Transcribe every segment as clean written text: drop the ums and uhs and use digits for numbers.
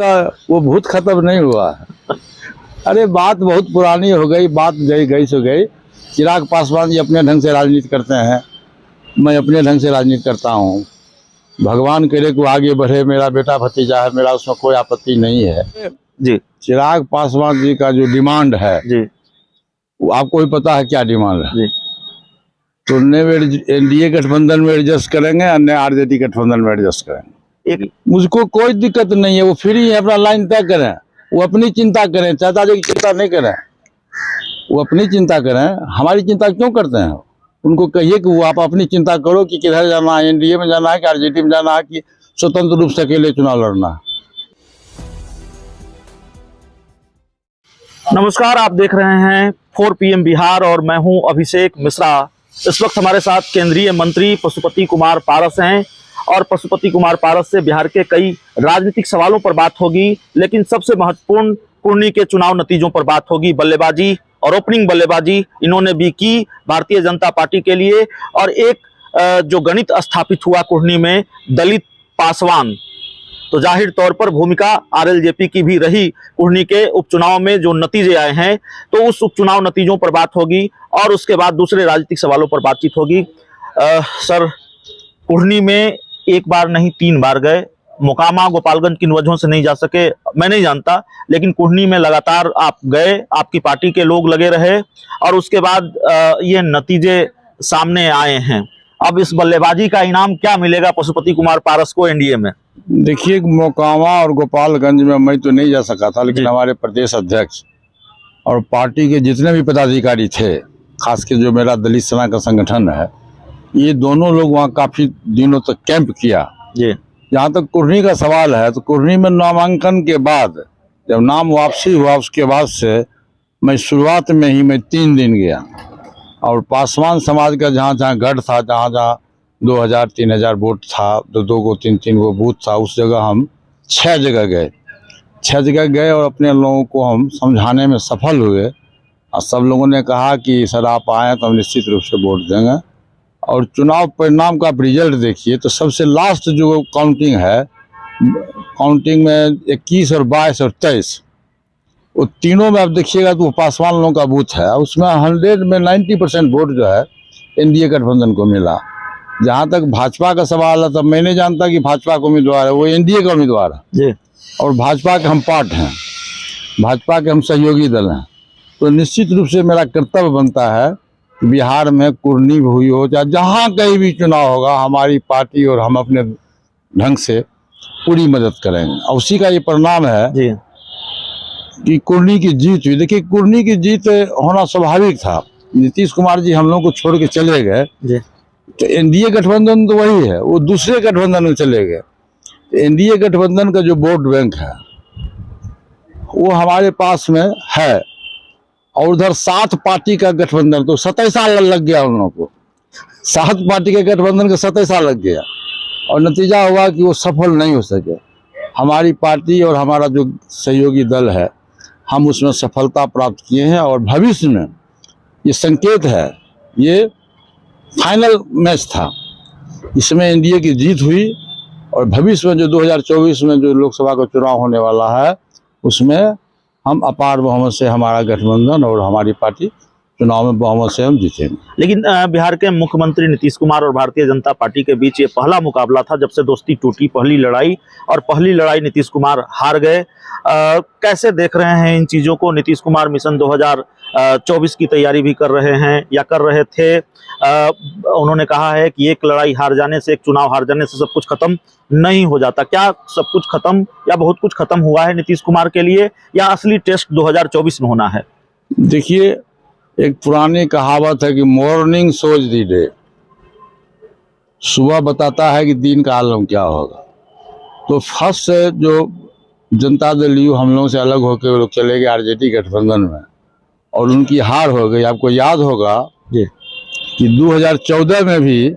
वो भूत खत्म नहीं हुआ है। अरे बात बहुत पुरानी हो गई, बात गई सो गई। चिराग पासवान जी अपने ढंग से राजनीति करते हैं, मैं अपने ढंग से राजनीति करता हूँ। भगवान करे कि वो आगे बढ़े, मेरा बेटा भतीजा है, मेरा उसमें कोई आपत्ति नहीं है जी। चिराग पासवान जी का जो डिमांड है जी, वो आपको भी पता है क्या डिमांड है। जी। तो एनडीए गठबंधन में एडजस्ट करेंगे, अन्य आरजेडी गठबंधन में एडजस्ट करेंगे। एक मुझको कोई दिक्कत नहीं है, वो फ्री है, अपना लाइन तय करें, वो अपनी चिंता करें, चाचा जी की चिंता नहीं करें, वो अपनी चिंता करें। हमारी चिंता क्यों करते हैं? उनको कहिए कि वो आप अपनी चिंता करो कि किधर जाना है, एनडीए में जाना है कि आरजेडी में जाना है कि स्वतंत्र रूप से अकेले चुनाव लड़ना है। नमस्कार, आप देख रहे हैं 4 PM बिहार और मैं हूं अभिषेक मिश्रा। इस वक्त हमारे साथ केंद्रीय मंत्री पशुपति कुमार पारस हैं और पशुपति कुमार पारस से बिहार के कई राजनीतिक सवालों पर बात होगी, लेकिन सबसे महत्वपूर्ण कुर्नी के चुनाव नतीजों पर बात होगी। बल्लेबाजी और ओपनिंग बल्लेबाजी इन्होंने भी की भारतीय जनता पार्टी के लिए। और एक जो गणित स्थापित हुआ कुर्नी में, दलित पासवान, तो जाहिर तौर पर भूमिका आरएलजेपी की भी रही कुर्नी के उपचुनाव में जो नतीजे आए हैं। तो उस उपचुनाव नतीजों पर बात होगी और उसके बाद दूसरे राजनीतिक सवालों पर बातचीत होगी। सर, कुर्नी में एक बार नहीं 3 बार गए, मोकामा गोपालगंज किन वजहों से नहीं जा सके मैं नहीं जानता, लेकिन कुर्नी में लगातार आप गए, आपकी पार्टी के लोग लगे रहे और उसके बाद ये नतीजे सामने आए हैं। अब इस बल्लेबाजी का इनाम क्या मिलेगा पशुपति कुमार पारस को एनडीए में? देखिए, मोकामा और गोपालगंज में मैं तो नहीं जा सका था, लेकिन हमारे प्रदेश अध्यक्ष और पार्टी के जितने भी पदाधिकारी थे, खासकर जो मेरा दलित सेना का संगठन है, ये दोनों लोग वहाँ काफी दिनों तक कैंप किया। जी। जहाँ तक कुर्नी का सवाल है, तो कुर्नी में नामांकन के बाद जब नाम वापसी हुआ, उसके बाद से मैं शुरुआत में ही 3 दिन गया और पासवान समाज का जहाँ जहाँ गढ़ था, जहाँ जहाँ 2000-3000 वोट था, 2 को 3 वो बूथ था, उस जगह हम 6 जगह गए और अपने लोगों को हम समझाने में सफल हुए। और सब लोगों ने कहा कि सर आप आए तो हम निश्चित रूप से वोट देंगे। और चुनाव परिणाम का रिजल्ट देखिए तो सबसे लास्ट जो काउंटिंग है, काउंटिंग में 21 और 22 और 23, वो तीनों में आप देखिएगा तो वो पासवान लोगों का बूथ है। उसमें 100 में 90% वोट जो है एनडीए गठबंधन को मिला। जहाँ तक भाजपा का सवाल है, तब मैं नहीं जानता कि भाजपा का उम्मीदवार है, वो एनडीए का उम्मीदवार है जी। और भाजपा के हम पार्ट हैं, भाजपा के हम सहयोगी दल हैं। तो निश्चित रूप से मेरा कर्तव्य बनता है कि बिहार में कुर्नी हुई हो चाहे जहाँ कहीं भी चुनाव होगा, हमारी पार्टी और हम अपने ढंग से पूरी मदद करेंगे। और उसी का ये परिणाम है जी कि कुर्नी की जीत हुई। देखिए, कुर्नी की जीत होना स्वाभाविक था। नीतीश कुमार जी हम लोग को छोड़ के चले गए, तो एनडीए गठबंधन तो वही है, वो दूसरे गठबंधन में चले गए। एनडीए गठबंधन का जो वोट बैंक है वो हमारे पास में है, और उधर 7 पार्टी का गठबंधन, तो 27 साल लग गया उन लोगों को। 7 पार्टी के गठबंधन का 27 साल लग गया और नतीजा हुआ कि वो सफल नहीं हो सके। हमारी पार्टी और हमारा जो सहयोगी दल है, हम उसमें सफलता प्राप्त किए हैं। और भविष्य में ये संकेत है, ये फाइनल मैच था, इसमें एनडीए की जीत हुई। और भविष्य में जो 2024 में जो लोकसभा का चुनाव होने वाला है, उसमें हम अपार बहुमत से हमारा गठबंधन और हमारी पार्टी चुनाव में बहुमत से हम जीतेंगे। लेकिन बिहार के मुख्यमंत्री नीतीश कुमार और भारतीय जनता पार्टी के बीच ये पहला मुकाबला था जब से दोस्ती टूटी, पहली लड़ाई, और पहली लड़ाई नीतीश कुमार हार गए। कैसे देख रहे हैं इन चीज़ों को? नीतीश कुमार मिशन 2024 की तैयारी भी कर रहे हैं या कर रहे थे। उन्होंने कहा है कि एक लड़ाई हार जाने से, एक चुनाव हार जाने से सब कुछ खत्म नहीं हो जाता। क्या सब कुछ खत्म या बहुत कुछ खत्म हुआ है नीतीश कुमार के लिए, या असली टेस्ट 2024 में होना है? देखिए, एक पुरानी कहावत है कि मॉर्निंग शोज दी डे, सुबह बताता है कि दिन का आलम क्या होगा। तो फर्स्ट से जो जनता दल यू हम लोगों से अलग होकर वो लोग चले गए आरजेडी गठबंधन में और उनकी हार हो गई। आपको याद होगा जी कि 2014 में भी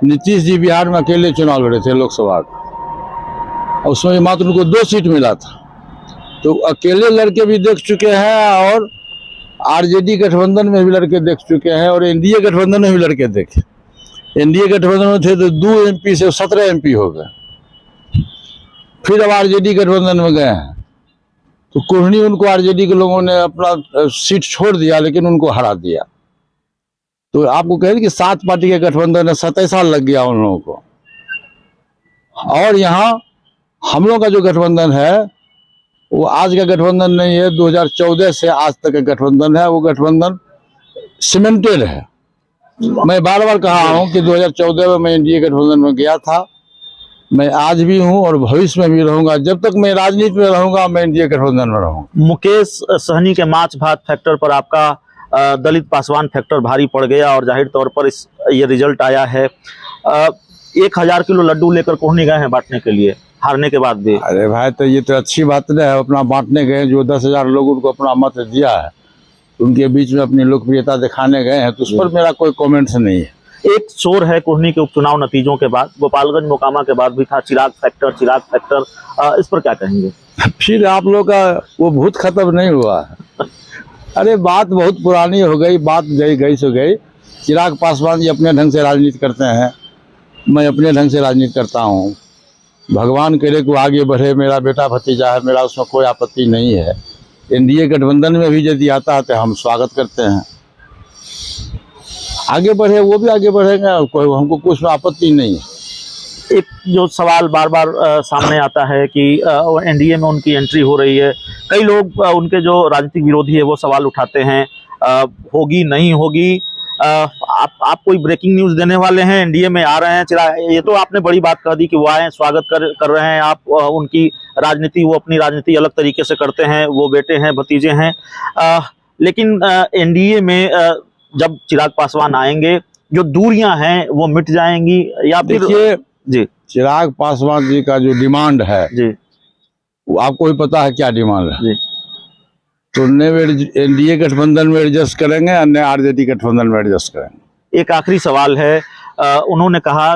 नीतीश जी बिहार में अकेले चुनाव लड़े थे लोकसभा का, और उसमें मात्र उनको 2 सीट मिला था। तो अकेले लड़के भी देख चुके हैं और आरजेडी गठबंधन में भी लड़के देख चुके हैं और एनडीए गठबंधन में भी लड़के देखे। एनडीए गठबंधन में थे तो 2 MP से 17 MP हो गए। फिर अब आरजेडी गठबंधन में गए हैं, तो कुर्नी उनको आरजेडी के लोगों ने अपना सीट छोड़ दिया, लेकिन उनको हरा दिया। तो आपको कह रहे कि 7 पार्टी के गठबंधन है, 27 साल लग गया उन लोगों को। और यहाँ हम लोग का जो गठबंधन है वो आज का गठबंधन नहीं है, 2014 से आज तक का गठबंधन है। वो गठबंधन सीमेंटेड है। मैं बार बार कहा हूं कि 2014 में मैं एनडीए गठबंधन में गया था, मैं आज भी हूं और भविष्य में भी रहूंगा। जब तक मैं राजनीति में रहूंगा मैं एनडीए गठबंधन में रहूंगा। मुकेश सहनी के माछ भात फैक्टर पर आपका दलित पासवान फैक्टर भारी पड़ गया और जाहिर तौर पर ये रिजल्ट आया है। 1000 किलो लड्डू लेकर कोहनी गए हैं बांटने के लिए, हारने के बाद भी। अरे भाई, तो ये तो अच्छी बात नहीं है। अपना बांटने गए, जो 10,000 लोग उनको अपना मत दिया है, उनके बीच में अपनी लोकप्रियता दिखाने गए हैं, तो उस पर मेरा कोई कमेंट्स नहीं है। एक शोर है कोहनी के उपचुनाव नतीजों के बाद, गोपालगंज मोकामा के बाद भी था चिराग फैक्टर, इस पर क्या कहेंगे? फिर आप लोग का वो भूत खत्म नहीं हुआ है। अरे बात बहुत पुरानी हो गई, बात गई सो गई। चिराग पासवान जी अपने ढंग से राजनीति करते हैं, मैं अपने ढंग से राजनीति करता हूँ। भगवान करे कि वो आगे बढ़े, मेरा बेटा भतीजा है, मेरा उसमें कोई आपत्ति नहीं है। एनडीए गठबंधन में भी यदि आता है तो हम स्वागत करते हैं। आगे बढ़े, वो भी आगे बढ़ेंगे, कोई हमको कुछ में आपत्ति नहीं है। एक जो सवाल बार बार सामने आता है कि एनडीए में उनकी एंट्री हो रही है, कई लोग उनके जो राजनीतिक विरोधी है वो सवाल उठाते हैं, होगी नहीं होगी। आप कोई ब्रेकिंग न्यूज देने वाले हैं? एनडीए में आ रहे हैं चिराग, ये तो आपने बड़ी बात कर दी कि वो आए, स्वागत कर रहे हैं आप। उनकी राजनीति, वो अपनी राजनीति अलग तरीके से करते हैं, वो बेटे हैं, भतीजे हैं। लेकिन एनडीए में जब चिराग पासवान आएंगे, जो दूरियां हैं वो मिट जाएंगी या फिर? देखिए जी, चिराग पासवान जी का जो डिमांड है जी, वो आपको भी पता है क्या डिमांड है। जी, तो न एनडीए गठबंधन में एडजस्ट करेंगे और न आरजेडी गठबंधन में एडजस्ट करेंगे। एक आखिरी सवाल है। उन्होंने कहा,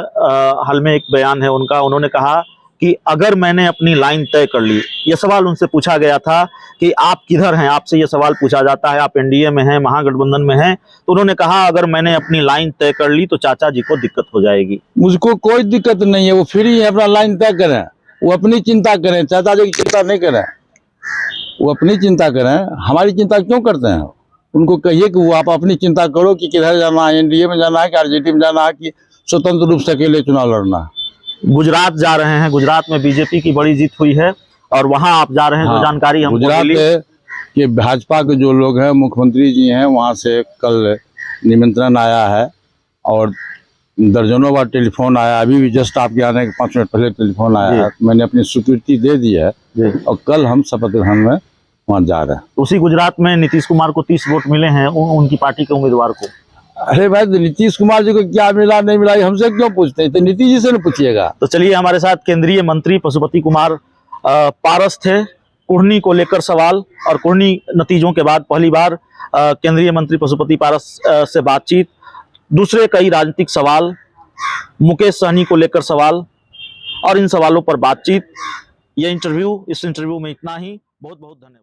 हाल में एक बयान है उनका, उन्होंने कहा कि अगर मैंने अपनी लाइन तय कर ली, यह सवाल उनसे पूछा गया था कि आप किधर हैं, आपसे यह सवाल पूछा जाता है, आप एनडीए में हैं, महागठबंधन में हैं, तो उन्होंने कहा अगर मैंने अपनी लाइन तय कर ली तो चाचा जी को दिक्कत हो जाएगी। मुझको कोई दिक्कत नहीं है, वो फ्री है, अपना लाइन तय करें, वो अपनी चिंता करें, चाचा जी की चिंता नहीं करें, वो अपनी चिंता करें। हमारी चिंता क्यों करते हैं? उनको कहिए कि वो आप अपनी चिंता करो कि किधर जाना है, एनडीए में जाना है कि आरजेडी में जाना है कि स्वतंत्र रूप से अकेले चुनाव लड़ना है। गुजरात जा रहे हैं, गुजरात में बीजेपी की बड़ी जीत हुई है और वहां आप जा रहे हैं, जो जानकारी हमको गुजरात मिली के भाजपा के जो लोग हैं, मुख्यमंत्री जी हैं, वहाँ से कल निमंत्रण आया है और दर्जनों बार टेलीफोन आया। अभी भी जस्ट आपके आने के 5 मिनट पहले टेलीफोन आया है। मैंने अपनी स्वीकृति दे दी है और कल हम शपथ ग्रहण में वहाँ जा रहे हैं। उसी गुजरात में नीतीश कुमार को 30 वोट मिले हैं उनकी पार्टी के उम्मीदवार को। अरे भाई, तो नीतीश कुमार जी को क्या मिला नहीं मिला हमसे क्यों पूछते हैं? तो नीतीश जी से न पूछिएगा। तो चलिए, हमारे साथ केंद्रीय मंत्री पशुपति कुमार पारस थे। कुर्नी को लेकर सवाल और कुर्नी नतीजों के बाद पहली बार केंद्रीय मंत्री पशुपति पारस से बातचीत। दूसरे कई राजनीतिक सवाल, मुकेश सहनी को लेकर सवाल और इन सवालों पर बातचीत। इस इंटरव्यू में इतना ही। बहुत बहुत धन्यवाद।